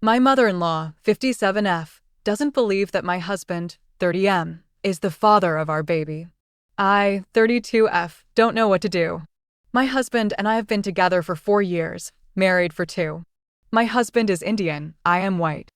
My mother-in-law, 57F, doesn't believe that my husband, 30M, is the father of our baby. I, 32F, don't know what to do. My husband and I have been together for 4 years, married for 2. My husband is Indian, I am white.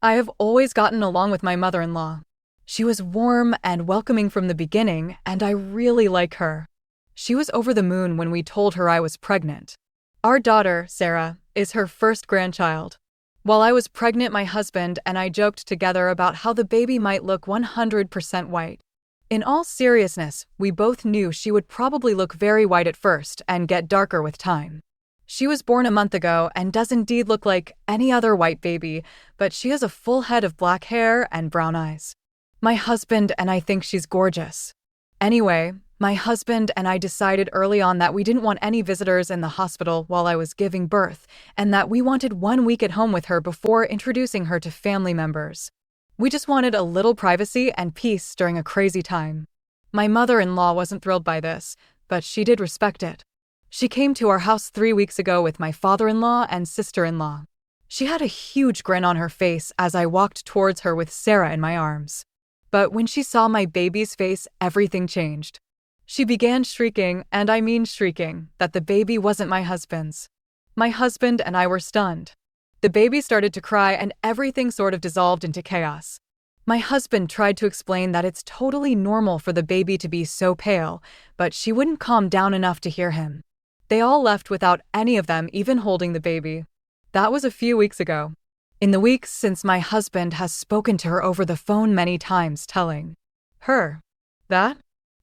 I have always gotten along with my mother-in-law. She was warm and welcoming from the beginning, and I really like her. She was over the moon when we told her I was pregnant. Our daughter, Sarah, is her first grandchild. While I was pregnant, my husband and I joked together about how the baby might look 100% white. In all seriousness, we both knew she would probably look very white at first and get darker with time. She was born a month ago and does indeed look like any other white baby, but she has a full head of black hair and brown eyes. My husband and I think she's gorgeous. Anyway, my husband and I decided early on that we didn't want any visitors in the hospital while I was giving birth, and that we wanted 1 week at home with her before introducing her to family members. We just wanted a little privacy and peace during a crazy time. My mother-in-law wasn't thrilled by this, but she did respect it. She came to our house 3 weeks ago with my father-in-law and sister-in-law. She had a huge grin on her face as I walked towards her with Sarah in my arms. But when she saw my baby's face, everything changed. She began shrieking, and I mean shrieking, that the baby wasn't my husband's. My husband and I were stunned. The baby started to cry and everything sort of dissolved into chaos. My husband tried to explain that it's totally normal for the baby to be so pale, but she wouldn't calm down enough to hear him. They all left without any of them even holding the baby. That was a few weeks ago. In the weeks since, my husband has spoken to her over the phone many times, telling her that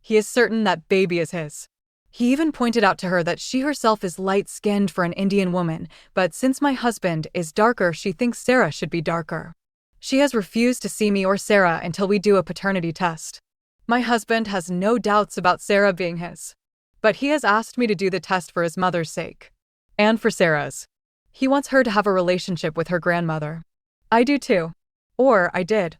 he is certain that baby is his. He even pointed out to her that she herself is light-skinned for an Indian woman, but since my husband is darker, she thinks Sarah should be darker. She has refused to see me or Sarah until we do a paternity test. My husband has no doubts about Sarah being his, but he has asked me to do the test for his mother's sake. And for Sarah's. He wants her to have a relationship with her grandmother. I do too. Or I did.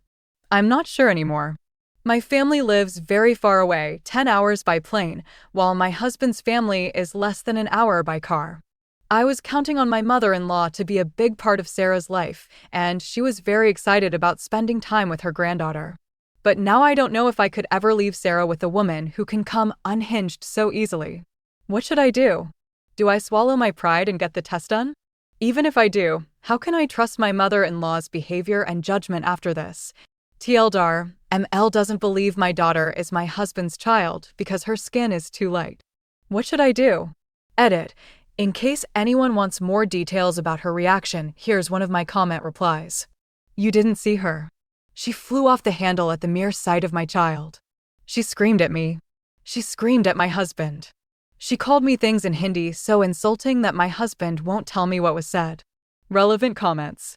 I'm not sure anymore. My family lives very far away, 10 hours by plane, while my husband's family is less than an hour by car. I was counting on my mother-in-law to be a big part of Sarah's life, and she was very excited about spending time with her granddaughter. But now I don't know if I could ever leave Sarah with a woman who can come unhinged so easily. What should I do? Do I swallow my pride and get the test done? Even if I do, how can I trust my mother-in-law's behavior and judgment after this? TLDR, ML doesn't believe my daughter is my husband's child because her skin is too light. What should I do? Edit. In case anyone wants more details about her reaction, here's one of my comment replies. You didn't see her. She flew off the handle at the mere sight of my child. She screamed at me. She screamed at my husband. She called me things in Hindi so insulting that my husband won't tell me what was said. Relevant comments.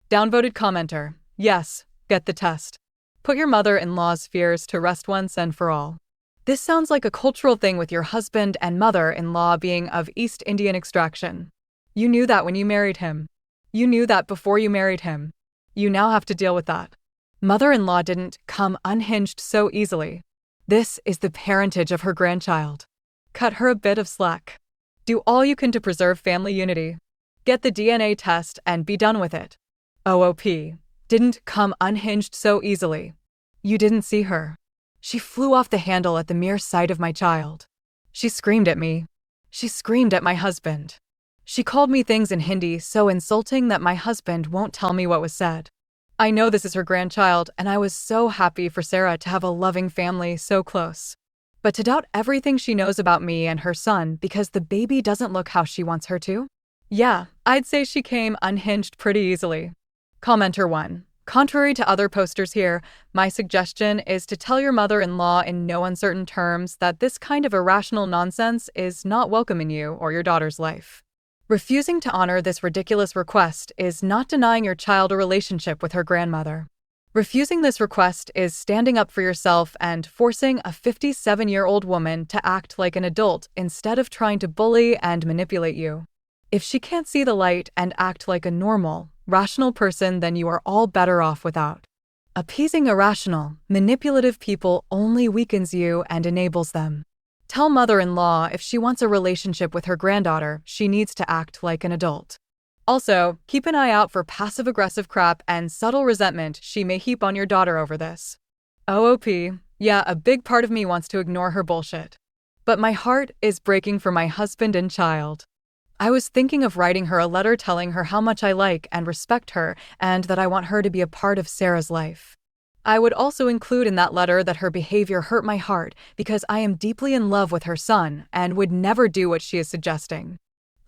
Downvoted commenter. Yes, get the test. Put your mother-in-law's fears to rest once and for all. This sounds like a cultural thing with your husband and mother-in-law being of East Indian extraction. You knew that when you married him. You knew that before you married him. You now have to deal with that. Mother-in-law didn't come unhinged so easily. This is the parentage of her grandchild. Cut her a bit of slack. Do all you can to preserve family unity. Get the DNA test and be done with it. OOP. Didn't come unhinged so easily. You didn't see her. She flew off the handle at the mere sight of my child. She screamed at me. She screamed at my husband. She called me things in Hindi so insulting that my husband won't tell me what was said. I know this is her grandchild, and I was so happy for Sarah to have a loving family so close. But to doubt everything she knows about me and her son because the baby doesn't look how she wants her to? Yeah, I'd say she came unhinged pretty easily. Commenter 1. Contrary to other posters here, my suggestion is to tell your mother-in-law in no uncertain terms that this kind of irrational nonsense is not welcome in you or your daughter's life. Refusing to honor this ridiculous request is not denying your child a relationship with her grandmother. Refusing this request is standing up for yourself and forcing a 57-year-old woman to act like an adult instead of trying to bully and manipulate you. If she can't see the light and act like a normal, rational person, then you are all better off without. Appeasing irrational, manipulative people only weakens you and enables them. Tell mother-in-law if she wants a relationship with her granddaughter, she needs to act like an adult. Also, keep an eye out for passive-aggressive crap and subtle resentment she may heap on your daughter over this. OOP, yeah, a big part of me wants to ignore her bullshit. But my heart is breaking for my husband and child. I was thinking of writing her a letter telling her how much I like and respect her and that I want her to be a part of Sarah's life. I would also include in that letter that her behavior hurt my heart because I am deeply in love with her son and would never do what she is suggesting.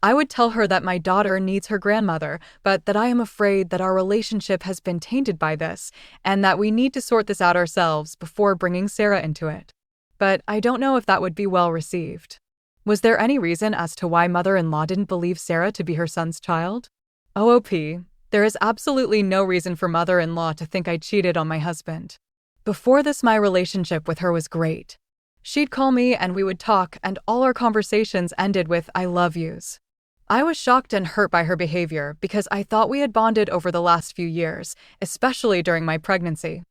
I would tell her that my daughter needs her grandmother, but that I am afraid that our relationship has been tainted by this and that we need to sort this out ourselves before bringing Sarah into it. But I don't know if that would be well received. Was there any reason as to why mother-in-law didn't believe Sarah to be her son's child? OOP, there is absolutely no reason for mother-in-law to think I cheated on my husband. Before this, my relationship with her was great. She'd call me and we would talk, and all our conversations ended with "I love yous." I was shocked and hurt by her behavior because I thought we had bonded over the last few years, especially during my pregnancy.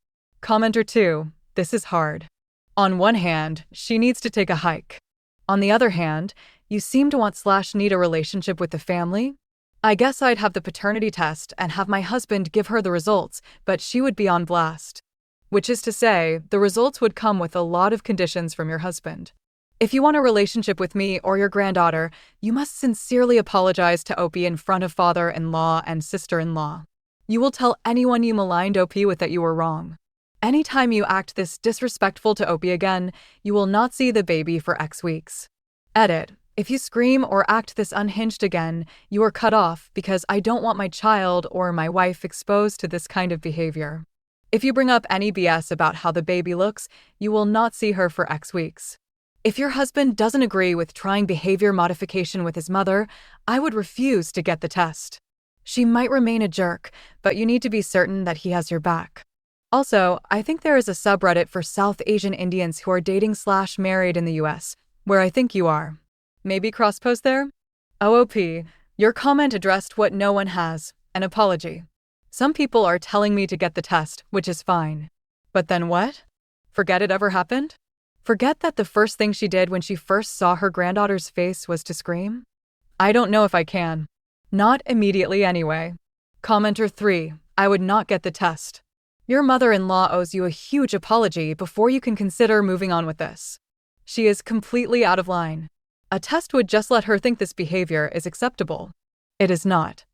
Commenter 2, this is hard. On one hand, she needs to take a hike. On the other hand, you seem to want/need a relationship with the family? I guess I'd have the paternity test and have my husband give her the results, but she would be on blast. Which is to say, the results would come with a lot of conditions from your husband. If you want a relationship with me or your granddaughter, you must sincerely apologize to Opie in front of father-in-law and sister-in-law. You will tell anyone you maligned Opie with that you were wrong. Anytime you act this disrespectful to Opie again, you will not see the baby for X weeks. Edit. If you scream or act this unhinged again, you are cut off because I don't want my child or my wife exposed to this kind of behavior. If you bring up any BS about how the baby looks, you will not see her for X weeks. If your husband doesn't agree with trying behavior modification with his mother, I would refuse to get the test. She might remain a jerk, but you need to be certain that he has your back. Also, I think there is a subreddit for South Asian Indians who are dating/married in the US, where I think you are. Maybe cross-post there? OOP, your comment addressed what no one has, an apology. Some people are telling me to get the test, which is fine. But then what? Forget it ever happened? Forget that the first thing she did when she first saw her granddaughter's face was to scream? I don't know if I can. Not immediately anyway. Commenter 3, I would not get the test. Your mother-in-law owes you a huge apology before you can consider moving on with this. She is completely out of line. A test would just let her think this behavior is acceptable. It is not.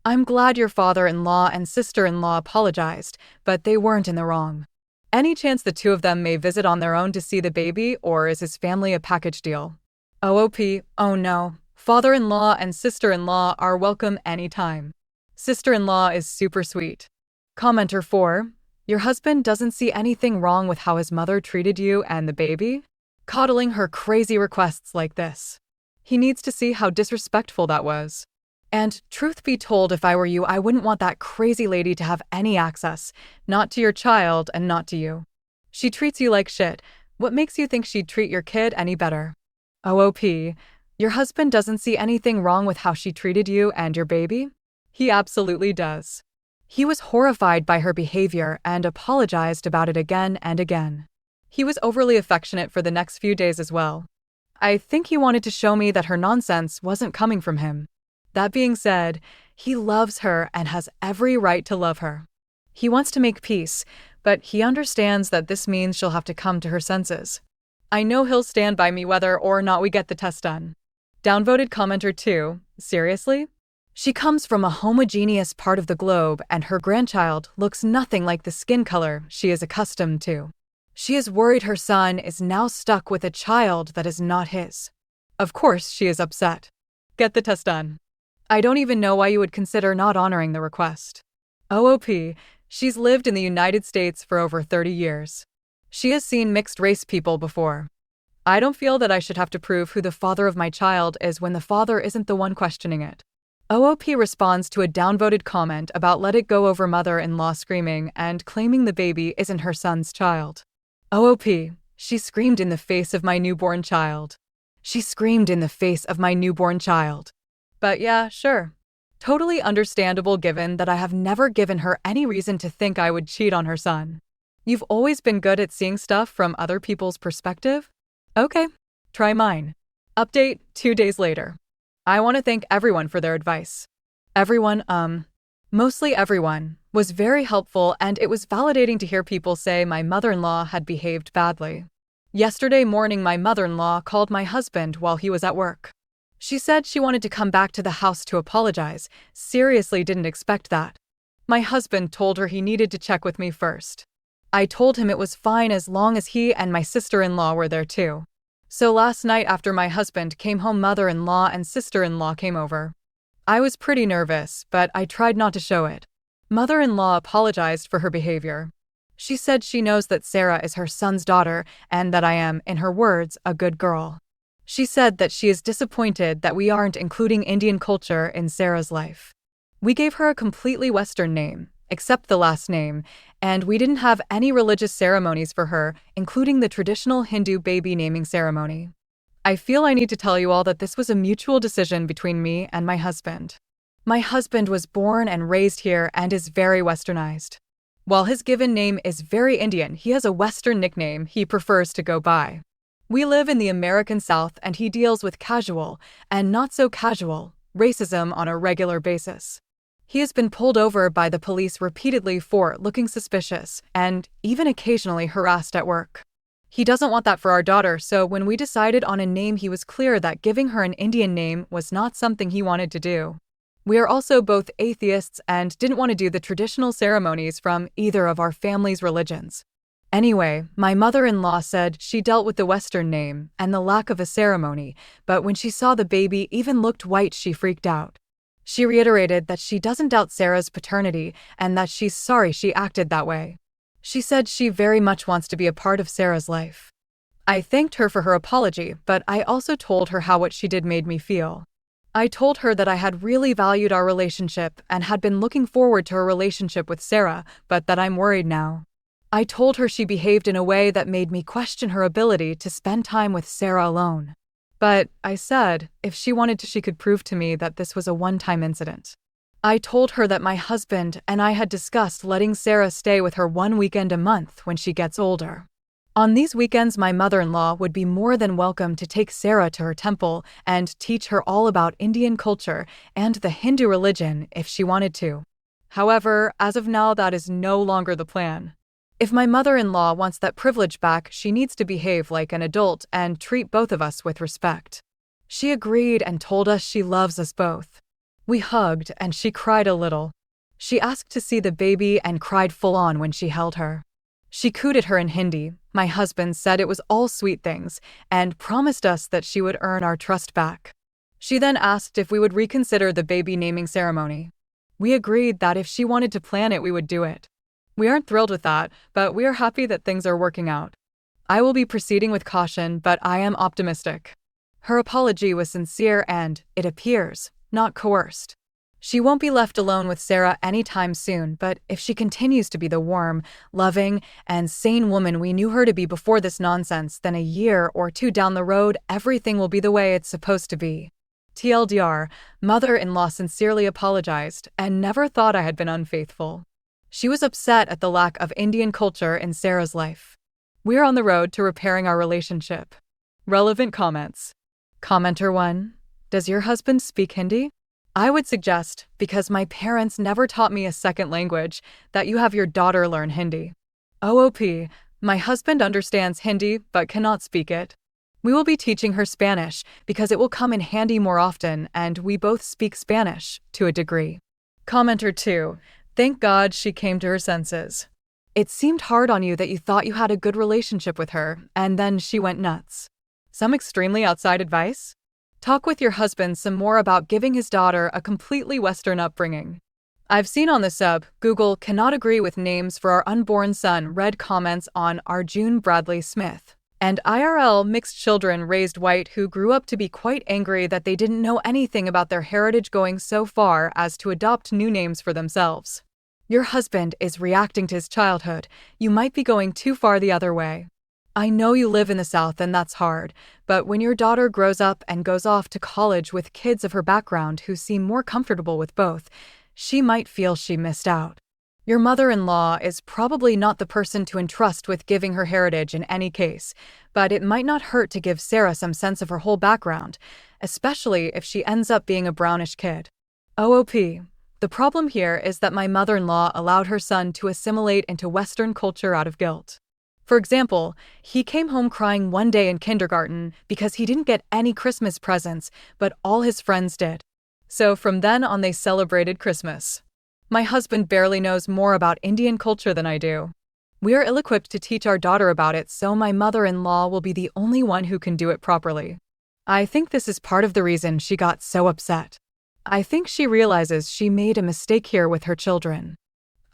I'm glad your father-in-law and sister-in-law apologized, but they weren't in the wrong. Any chance the two of them may visit on their own to see the baby, or is his family a package deal? OOP, oh no. Father-in-law and sister-in-law are welcome anytime. Sister-in-law is super sweet. Commenter 4, your husband doesn't see anything wrong with how his mother treated you and the baby? Coddling her crazy requests like this. He needs to see how disrespectful that was. And truth be told, if I were you, I wouldn't want that crazy lady to have any access, not to your child and not to you. She treats you like shit. What makes you think she'd treat your kid any better? OOP, your husband doesn't see anything wrong with how she treated you and your baby? He absolutely does. He was horrified by her behavior and apologized about it again and again. He was overly affectionate for the next few days as well. I think he wanted to show me that her nonsense wasn't coming from him. That being said, he loves her and has every right to love her. He wants to make peace, but he understands that this means she'll have to come to her senses. I know he'll stand by me whether or not we get the test done. Downvoted commenter 2, seriously? She comes from a homogeneous part of the globe and her grandchild looks nothing like the skin color she is accustomed to. She is worried her son is now stuck with a child that is not his. Of course she is upset. Get the test done. I don't even know why you would consider not honoring the request. OOP, she's lived in the United States for over 30 years. She has seen mixed-race people before. I don't feel that I should have to prove who the father of my child is when the father isn't the one questioning it. OOP responds to a downvoted comment about let it go over mother-in-law screaming and claiming the baby isn't her son's child. OOP, she screamed in the face of my newborn child. She screamed in the face of my newborn child. But yeah, sure. Totally understandable given that I have never given her any reason to think I would cheat on her son. You've always been good at seeing stuff from other people's perspective? Okay, try mine. Update 2 days later. I want to thank everyone for their advice. Mostly everyone, was very helpful, and it was validating to hear people say my mother-in-law had behaved badly. Yesterday morning, my mother-in-law called my husband while he was at work. She said she wanted to come back to the house to apologize. Seriously, didn't expect that. My husband told her he needed to check with me first. I told him it was fine as long as he and my sister-in-law were there too. So last night after my husband came home, mother-in-law and sister-in-law came over. I was pretty nervous, but I tried not to show it. Mother-in-law apologized for her behavior. She said she knows that Sarah is her son's daughter and that I am, in her words, a good girl. She said that she is disappointed that we aren't including Indian culture in Sarah's life. We gave her a completely Western name, except the last name, and we didn't have any religious ceremonies for her, including the traditional Hindu baby naming ceremony. I feel I need to tell you all that this was a mutual decision between me and my husband. My husband was born and raised here and is very westernized. While his given name is very Indian, he has a Western nickname he prefers to go by. We live in the American South, and he deals with casual, and not so casual, racism on a regular basis. He has been pulled over by the police repeatedly for looking suspicious, and even occasionally harassed at work. He doesn't want that for our daughter, so when we decided on a name, he was clear that giving her an Indian name was not something he wanted to do. We are also both atheists and didn't want to do the traditional ceremonies from either of our family's religions. Anyway, my mother-in-law said she dealt with the Western name and the lack of a ceremony, but when she saw the baby even looked white, she freaked out. She reiterated that she doesn't doubt Sarah's paternity and that she's sorry she acted that way. She said she very much wants to be a part of Sarah's life. I thanked her for her apology, but I also told her how what she did made me feel. I told her that I had really valued our relationship and had been looking forward to a relationship with Sarah, but that I'm worried now. I told her she behaved in a way that made me question her ability to spend time with Sarah alone. But I said, if she wanted to, she could prove to me that this was a one-time incident. I told her that my husband and I had discussed letting Sarah stay with her one weekend a month when she gets older. On these weekends, my mother-in-law would be more than welcome to take Sarah to her temple and teach her all about Indian culture and the Hindu religion if she wanted to. However, as of now, that is no longer the plan. If my mother-in-law wants that privilege back, she needs to behave like an adult and treat both of us with respect. She agreed and told us she loves us both. We hugged and she cried a little. She asked to see the baby and cried full on when she held her. She cooed at her in Hindi. My husband said it was all sweet things and promised us that she would earn our trust back. She then asked if we would reconsider the baby naming ceremony. We agreed that if she wanted to plan it, we would do it. We aren't thrilled with that, but we are happy that things are working out. I will be proceeding with caution, but I am optimistic. Her apology was sincere and, it appears, not coerced. She won't be left alone with Sarah anytime soon, but if she continues to be the warm, loving, and sane woman we knew her to be before this nonsense, then a year or two down the road, everything will be the way it's supposed to be. TLDR, mother-in-law sincerely apologized and never thought I had been unfaithful. She was upset at the lack of Indian culture in Sarah's life. We're on the road to repairing our relationship. Relevant comments. Commenter 1. Does your husband speak Hindi? I would suggest, because my parents never taught me a second language, that you have your daughter learn Hindi. OOP. My husband understands Hindi but cannot speak it. We will be teaching her Spanish because it will come in handy more often, and we both speak Spanish, to a degree. Commenter 2. Thank God she came to her senses. It seemed hard on you that you thought you had a good relationship with her, and then she went nuts. Some extremely outside advice? Talk with your husband some more about giving his daughter a completely Western upbringing. I've seen on the sub, Google cannot agree with names for our unborn son read comments on Arjun Bradley Smith, and IRL mixed children raised white who grew up to be quite angry that they didn't know anything about their heritage going so far as to adopt new names for themselves. Your husband is reacting to his childhood. You might be going too far the other way. I know you live in the South and that's hard, but when your daughter grows up and goes off to college with kids of her background who seem more comfortable with both, she might feel she missed out. Your mother-in-law is probably not the person to entrust with giving her heritage in any case, but it might not hurt to give Sarah some sense of her whole background, especially if she ends up being a brownish kid. OOP. The problem here is that my mother-in-law allowed her son to assimilate into Western culture out of guilt. For example, he came home crying one day in kindergarten because he didn't get any Christmas presents, but all his friends did. So from then on they celebrated Christmas. My husband barely knows more about Indian culture than I do. We are ill-equipped to teach our daughter about it, so my mother-in-law will be the only one who can do it properly. I think this is part of the reason she got so upset. I think she realizes she made a mistake here with her children.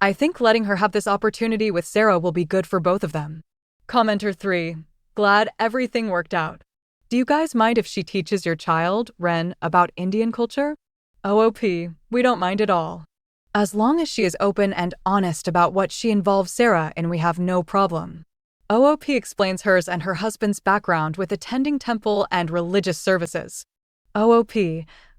I think letting her have this opportunity with Sarah will be good for both of them. Commenter 3. Glad everything worked out. Do you guys mind if she teaches your child, Ren, about Indian culture? OOP. We don't mind at all. As long as she is open and honest about what she involves Sarah in, we have no problem. OOP explains hers and her husband's background with attending temple and religious services. OOP.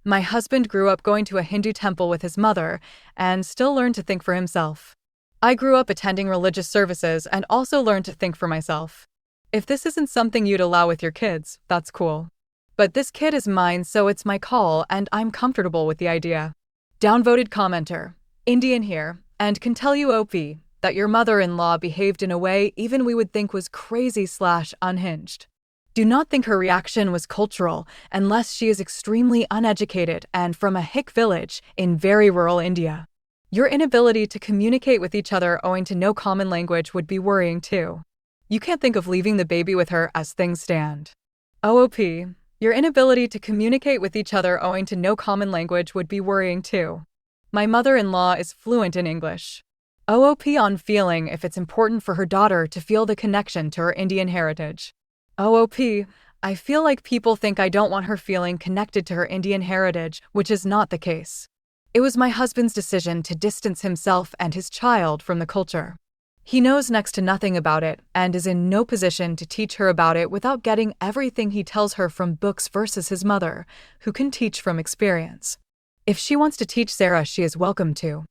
My husband grew up going to a Hindu temple with his mother and still learned to think for himself. I grew up attending religious services and also learned to think for myself. If this isn't something you'd allow with your kids, that's cool. But this kid is mine, so it's my call and I'm comfortable with the idea. Downvoted commenter. Indian here, and can tell you OP that your mother-in-law behaved in a way even we would think was crazy/unhinged. Do not think her reaction was cultural unless she is extremely uneducated and from a hick village in very rural India. Your inability to communicate with each other owing to no common language would be worrying too. You can't think of leaving the baby with her as things stand. OOP. Your inability to communicate with each other owing to no common language would be worrying too. My mother-in-law is fluent in English. OOP on feeling if it's important for her daughter to feel the connection to her Indian heritage. OOP. I feel like people think I don't want her feeling connected to her Indian heritage, which is not the case. It was my husband's decision to distance himself and his child from the culture. He knows next to nothing about it and is in no position to teach her about it without getting everything he tells her from books versus his mother, who can teach from experience. If she wants to teach Sarah, she is welcome to.